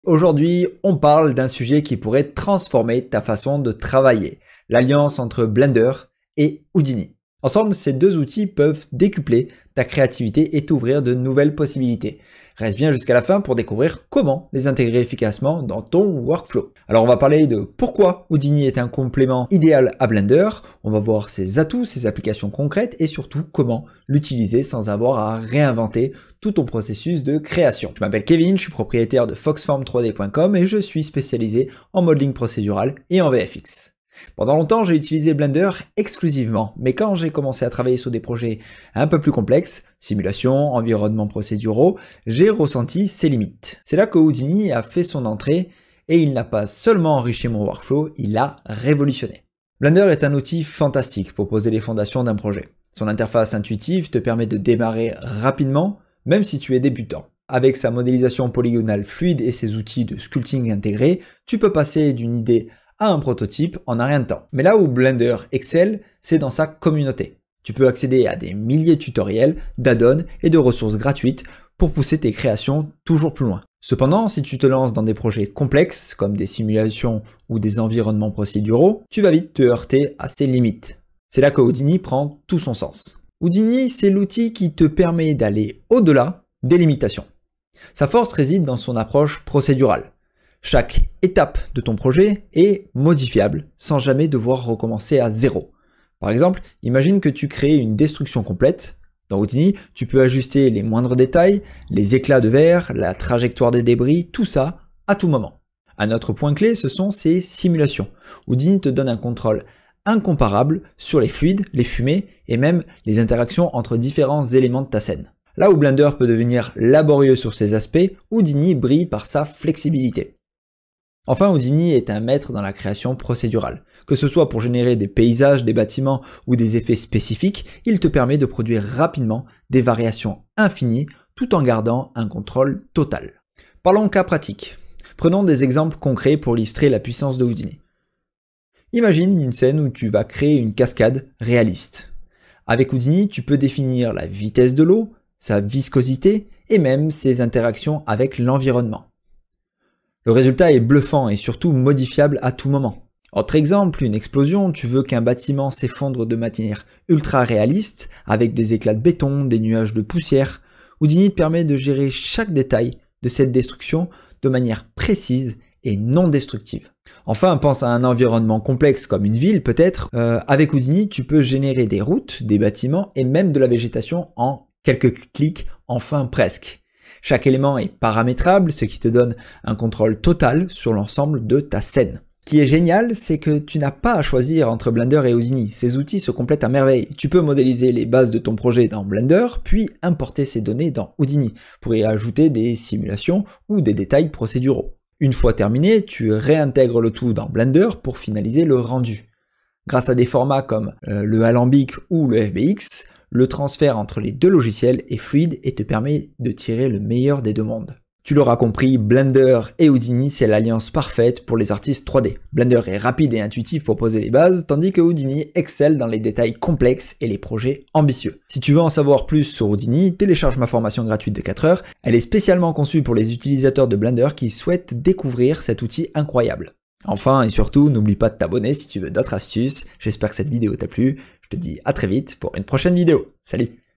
Aujourd'hui, on parle d'un sujet qui pourrait transformer ta façon de travailler, l'alliance entre Blender et Houdini. Ensemble, ces deux outils peuvent décupler ta créativité et t'ouvrir de nouvelles possibilités. Reste bien jusqu'à la fin pour découvrir comment les intégrer efficacement dans ton workflow. Alors on va parler de pourquoi Houdini est un complément idéal à Blender, on va voir ses atouts, ses applications concrètes et surtout comment l'utiliser sans avoir à réinventer tout ton processus de création. Je m'appelle Kevin, je suis propriétaire de foxform3d.com et je suis spécialisé en modeling procédural et en VFX. Pendant longtemps, j'ai utilisé Blender exclusivement, mais quand j'ai commencé à travailler sur des projets un peu plus complexes, simulation, environnements procéduraux, j'ai ressenti ses limites. C'est là que Houdini a fait son entrée et il n'a pas seulement enrichi mon workflow, il l'a révolutionné. Blender est un outil fantastique pour poser les fondations d'un projet. Son interface intuitive te permet de démarrer rapidement, même si tu es débutant. Avec sa modélisation polygonale fluide et ses outils de sculpting intégrés, tu peux passer d'une idée à un prototype en un rien de temps. Mais là où Blender excelle, c'est dans sa communauté. Tu peux accéder à des milliers de tutoriels, d'add-ons et de ressources gratuites pour pousser tes créations toujours plus loin. Cependant, si tu te lances dans des projets complexes, comme des simulations ou des environnements procéduraux, tu vas vite te heurter à ses limites. C'est là que Houdini prend tout son sens. Houdini, c'est l'outil qui te permet d'aller au-delà des limitations. Sa force réside dans son approche procédurale. Chaque étape de ton projet est modifiable sans jamais devoir recommencer à zéro. Par exemple, imagine que tu crées une destruction complète. Dans Houdini, tu peux ajuster les moindres détails, les éclats de verre, la trajectoire des débris, tout ça à tout moment. Un autre point clé, ce sont ces simulations. Houdini te donne un contrôle incomparable sur les fluides, les fumées et même les interactions entre différents éléments de ta scène. Là où Blender peut devenir laborieux sur ces aspects, Houdini brille par sa flexibilité. Enfin, Houdini est un maître dans la création procédurale. Que ce soit pour générer des paysages, des bâtiments ou des effets spécifiques, il te permet de produire rapidement des variations infinies tout en gardant un contrôle total. Parlons cas pratique. Prenons des exemples concrets pour illustrer la puissance de Houdini. Imagine une scène où tu vas créer une cascade réaliste. Avec Houdini, tu peux définir la vitesse de l'eau, sa viscosité et même ses interactions avec l'environnement. Le résultat est bluffant et surtout modifiable à tout moment. Autre exemple, une explosion, tu veux qu'un bâtiment s'effondre de manière ultra réaliste, avec des éclats de béton, des nuages de poussière. Houdini te permet de gérer chaque détail de cette destruction de manière précise et non destructive. Enfin, pense à un environnement complexe comme une ville peut-être. Avec Houdini, tu peux générer des routes, des bâtiments et même de la végétation en quelques clics, enfin presque. Chaque élément est paramétrable, ce qui te donne un contrôle total sur l'ensemble de ta scène. Ce qui est génial, c'est que tu n'as pas à choisir entre Blender et Houdini. Ces outils se complètent à merveille. Tu peux modéliser les bases de ton projet dans Blender, puis importer ces données dans Houdini pour y ajouter des simulations ou des détails procéduraux. Une fois terminé, tu réintègres le tout dans Blender pour finaliser le rendu. Grâce à des formats comme le Alembic ou le FBX, le transfert entre les deux logiciels est fluide et te permet de tirer le meilleur des deux mondes. Tu l'auras compris, Blender et Houdini, c'est l'alliance parfaite pour les artistes 3D. Blender est rapide et intuitif pour poser les bases, tandis que Houdini excelle dans les détails complexes et les projets ambitieux. Si tu veux en savoir plus sur Houdini, télécharge ma formation gratuite de 4 heures. Elle est spécialement conçue pour les utilisateurs de Blender qui souhaitent découvrir cet outil incroyable. Enfin et surtout, n'oublie pas de t'abonner si tu veux d'autres astuces. J'espère que cette vidéo t'a plu. Je te dis à très vite pour une prochaine vidéo. Salut!